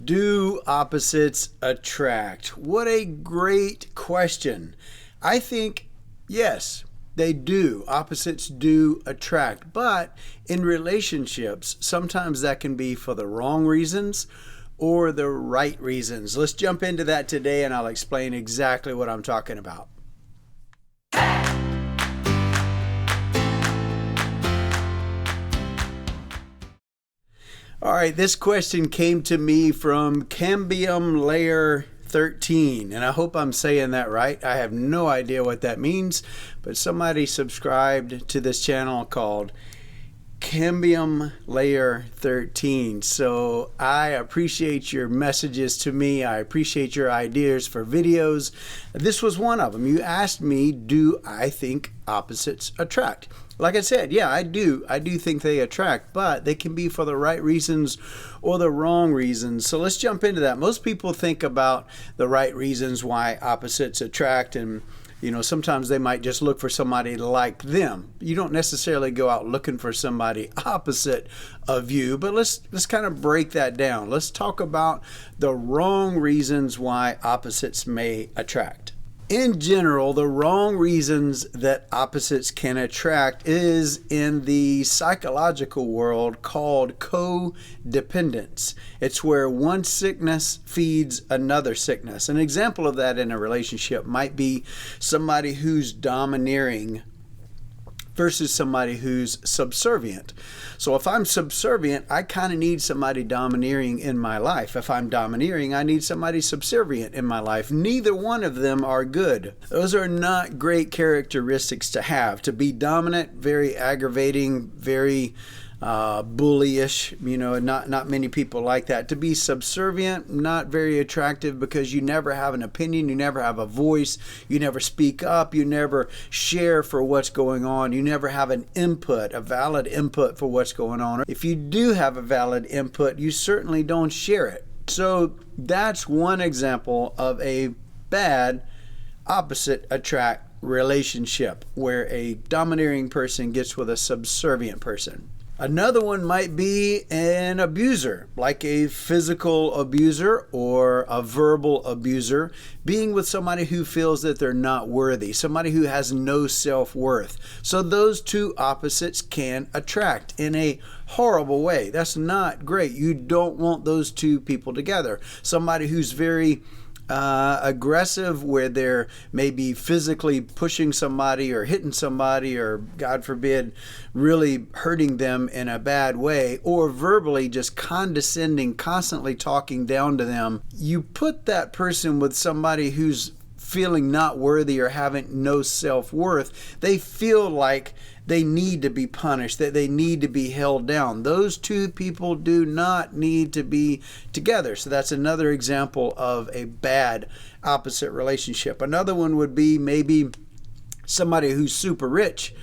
Do opposites attract? What a great question. I think, yes, they do. Opposites do attract. But in relationships, sometimes that can be for the wrong reasons or the right reasons. Let's jump into that today and I'll explain exactly what I'm talking about. All right, this question came to me from Cambium Layer 13, and I hope I'm saying that right. I have no idea what that means, but somebody subscribed to this channel called Cambium Layer 13. So I appreciate your messages to me. I appreciate your ideas for videos. This was one of them. You asked me, do I think opposites attract? Like I said, yeah, I do. I do think they attract, but they can be for the right reasons or the wrong reasons. So let's jump into that. Most people think about the right reasons why opposites attract, and sometimes they might just look for somebody like them. You don't necessarily go out looking for somebody opposite of you, but let's kind of break that down. Let's talk about the wrong reasons why opposites may attract. In general, the wrong reasons that opposites can attract is in the psychological world called codependence. It's where one sickness feeds another sickness. An example of that in a relationship might be somebody who's domineering versus somebody who's subservient. So if I'm subservient, I kind of need somebody domineering in my life. If I'm domineering, I need somebody subservient in my life. Neither one of them are good. Those are not great characteristics to have. To be dominant, very aggravating, very bullyish, not many people like that. To be subservient, not very attractive, because you never have an opinion, you never have a voice, you never speak up, you never share for what's going on, you never have an input, a valid input for what's going on. If you do have a valid input, you certainly don't share it. So that's one example of a bad opposite attract relationship, where a domineering person gets with a subservient person. Another one might be an abuser, like a physical abuser or a verbal abuser, being with somebody who feels that they're not worthy, somebody who has no self-worth. So those two opposites can attract in a horrible way. That's not great. You don't want those two people together. Somebody who's very aggressive, where they're maybe physically pushing somebody or hitting somebody, or God forbid really hurting them in a bad way, or verbally just condescending, constantly talking down to them. You put that person with somebody who's feeling not worthy or having no self-worth. They feel like they need to be punished, that they need to be held down. Those two people do not need to be together. So that's another example of a bad opposite relationship. Another one would be maybe somebody who's super rich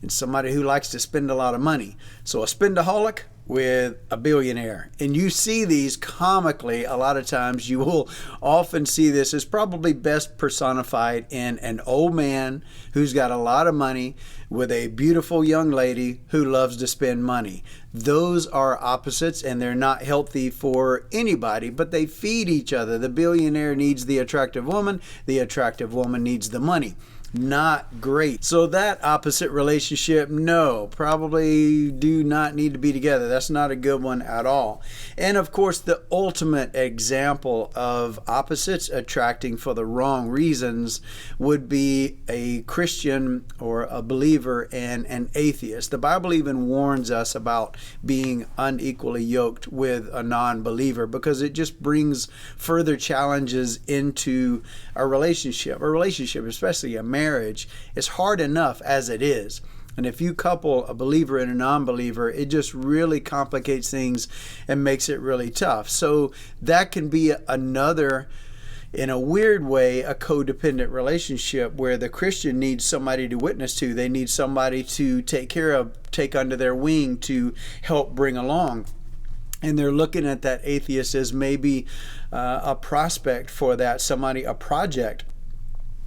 and somebody who likes to spend a lot of money. So a spendaholic with a billionaire. And you see these comically a lot of times. You will often see this is probably best personified in an old man who's got a lot of money with a beautiful young lady who loves to spend money. Those are opposites, and they're not healthy for anybody, but they feed each other. The billionaire needs the attractive woman needs the money. Not great. So that opposite relationship, no, probably do not need to be together. That's not a good one at all. And of course, the ultimate example of opposites attracting for the wrong reasons would be a Christian or a believer and an atheist. The Bible even warns us about being unequally yoked with a non-believer, because it just brings further challenges into a relationship, especially a marriage. Is hard enough as it is. And if you couple a believer and a non-believer, it just really complicates things and makes it really tough. So that can be another, in a weird way, a codependent relationship where the Christian needs somebody to witness to. They need somebody to take care of, take under their wing, to help bring along. And they're looking at that atheist as maybe a prospect for that, somebody, a project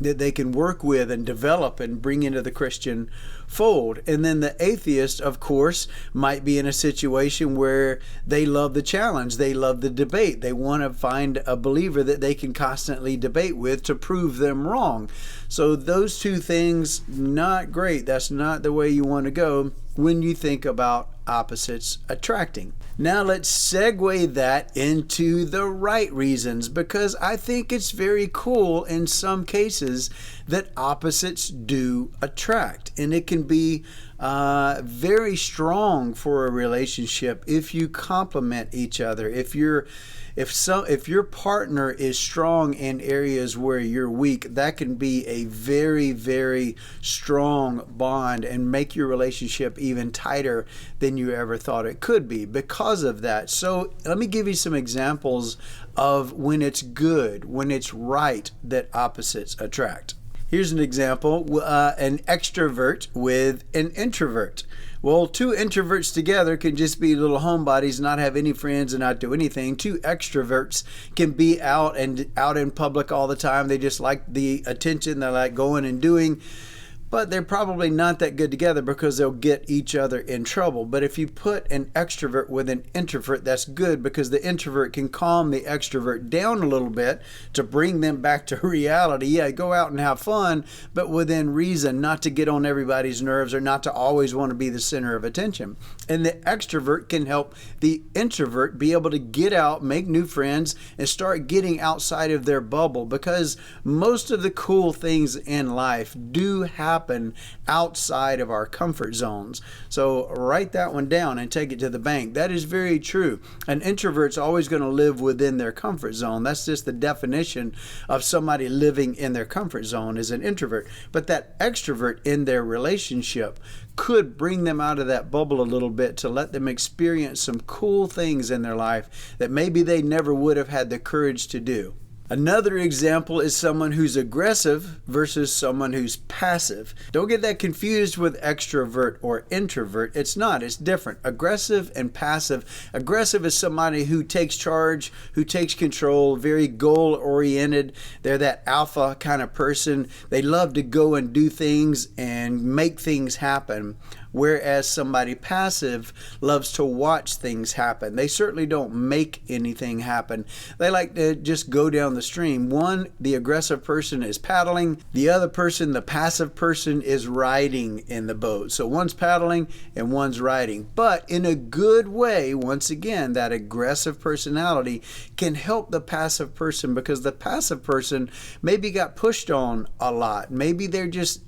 that they can work with and develop and bring into the Christian fold. And then the atheist, of course, might be in a situation where they love the challenge, they love the debate, they want to find a believer that they can constantly debate with to prove them wrong. So those two things, not great. That's not the way you want to go when you think about opposites attracting. Now let's segue that into the right reasons, because I think it's very cool in some cases that opposites do attract, and it can be very strong for a relationship if you complement each other. If your partner is strong in areas where you're weak, that can be a very, very strong bond and make your relationship even tighter than you ever thought it could be because of that. So let me give you some examples of when it's good, when it's right that opposites attract. Here's an example, an extrovert with an introvert. Well, two introverts together can just be little homebodies, not have any friends and not do anything. Two extroverts can be out in public all the time. They just like the attention, they like going and doing. But they're probably not that good together because they'll get each other in trouble. But if you put an extrovert with an introvert, that's good because the introvert can calm the extrovert down a little bit to bring them back to reality. Yeah, go out and have fun, but within reason, not to get on everybody's nerves or not to always want to be the center of attention. And the extrovert can help the introvert be able to get out, make new friends, and start getting outside of their bubble, because most of the cool things in life do happen outside of our comfort zones. So write that one down and take it to the bank. That is very true. An introvert's always going to live within their comfort zone. That's just the definition of somebody living in their comfort zone is an introvert. But that extrovert in their relationship could bring them out of that bubble a little bit to let them experience some cool things in their life that maybe they never would have had the courage to do. Another example is someone who's aggressive versus someone who's passive. Don't get that confused with extrovert or introvert. It's not. It's different. Aggressive and passive. Aggressive is somebody who takes charge, who takes control, very goal-oriented. They're that alpha kind of person. They love to go and do things and make things happen. Whereas somebody passive loves to watch things happen. They certainly don't make anything happen. They like to just go down the stream. One, the aggressive person is paddling. The other person, the passive person, is riding in the boat. So one's paddling and one's riding. But in a good way, once again, that aggressive personality can help the passive person, because the passive person maybe got pushed on a lot. Maybe they're just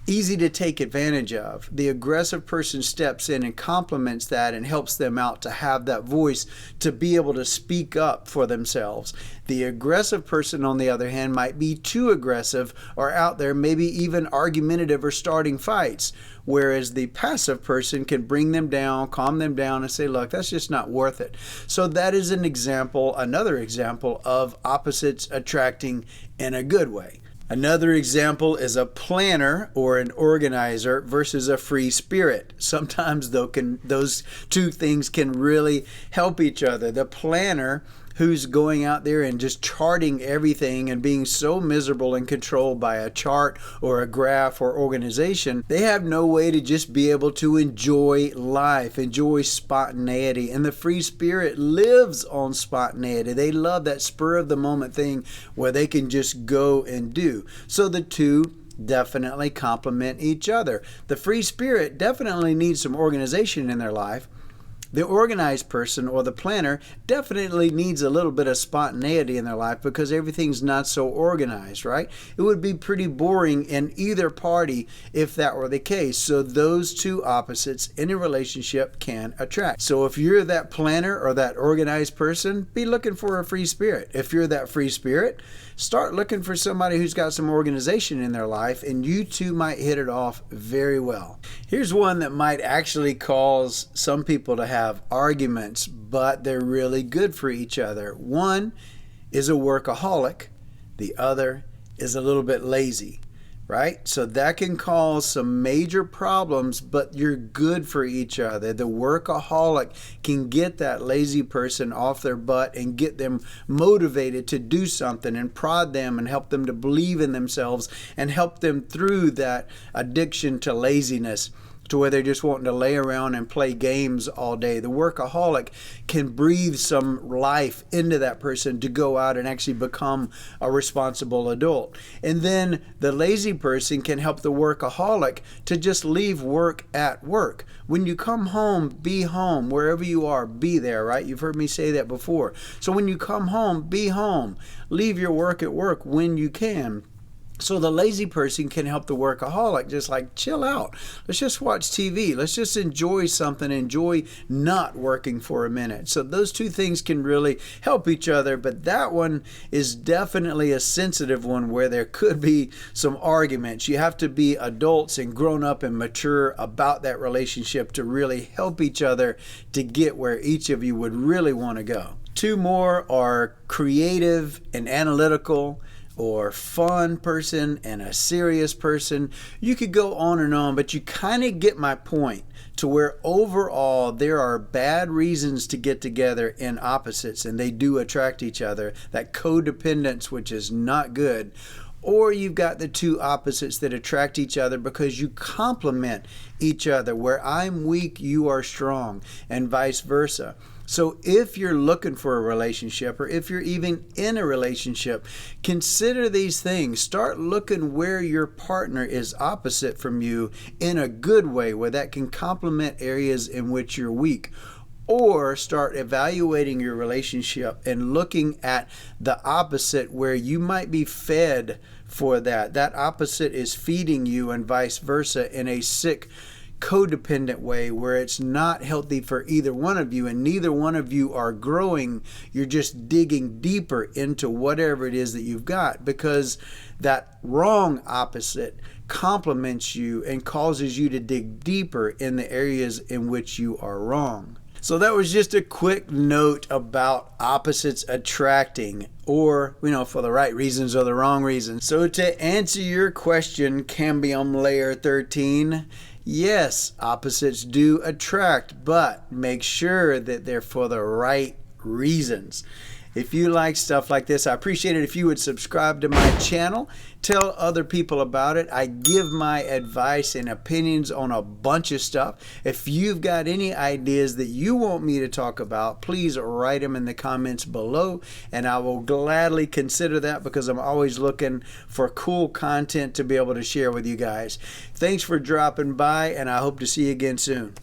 easy to take advantage of. The aggressive person steps in and complements that and helps them out to have that voice to be able to speak up for themselves. The aggressive person, on the other hand, might be too aggressive or out there, maybe even argumentative or starting fights. Whereas the passive person can bring them down, calm them down, and say, look, that's just not worth it. So that is an example, another example of opposites attracting in a good way. Another example is a planner or an organizer versus a free spirit. Sometimes those two things can really help each other. The planner, who's going out there and just charting everything and being so miserable and controlled by a chart or a graph or organization, they have no way to just be able to enjoy life, enjoy spontaneity. And the free spirit lives on spontaneity. They love that spur of the moment thing where they can just go and do. So the two definitely complement each other. The free spirit definitely needs some organization in their life. The organized person or the planner definitely needs a little bit of spontaneity in their life because everything's not so organized, right? It would be pretty boring in either party if that were the case. So those two opposites in a relationship can attract. So if you're that planner or that organized person, be looking for a free spirit. If you're that free spirit, start looking for somebody who's got some organization in their life, and you two might hit it off very well. Here's one that might actually cause some people to have arguments, but they're really good for each other. One is a workaholic. The other is a little bit lazy. right? So that can cause some major problems, but you're good for each other. The workaholic can get that lazy person off their butt and get them motivated to do something and prod them and help them to believe in themselves and help them through that addiction to laziness, to where they're just wanting to lay around and play games all day. The workaholic can breathe some life into that person to go out and actually become a responsible adult. And then the lazy person can help the workaholic to just leave work at work. When you come home, be home. Wherever you are, be there, right? You've heard me say that before. So when you come home, be home. Leave your work at work when you can. So the lazy person can help the workaholic just like chill out. Let's just watch TV. Let's just enjoy something. Enjoy not working for a minute. So those two things can really help each other. But that one is definitely a sensitive one where there could be some arguments. You have to be adults and grown up and mature about that relationship to really help each other to get where each of you would really want to go. Two more are creative and analytical, or fun person and a serious person. You could go on, but you kind of get my point, to where overall there are bad reasons to get together in opposites, and they do attract each other. That codependence, which is not good. Or you've got the two opposites that attract each other because you complement each other. Where I'm weak, you are strong, and vice versa. So if you're looking for a relationship, or if you're even in a relationship, consider these things. Start looking where your partner is opposite from you in a good way, where that can complement areas in which you're weak. Or start evaluating your relationship and looking at the opposite where you might be fed for that. That opposite is feeding you, and vice versa, in a sick, codependent way where it's not healthy for either one of you, and neither one of you are growing. You're just digging deeper into whatever it is that you've got, because that wrong opposite complements you and causes you to dig deeper in the areas in which you are wrong. So that was just a quick note about opposites attracting, or, for the right reasons or the wrong reasons. So to answer your question, Cambium Layer 13, yes, opposites do attract, but make sure that they're for the right reasons. If you like stuff like this, I appreciate it if you would subscribe to my channel. Tell other people about it. I give my advice and opinions on a bunch of stuff. If you've got any ideas that you want me to talk about, please write them in the comments below, and I will gladly consider that, because I'm always looking for cool content to be able to share with you guys. Thanks for dropping by, and I hope to see you again soon.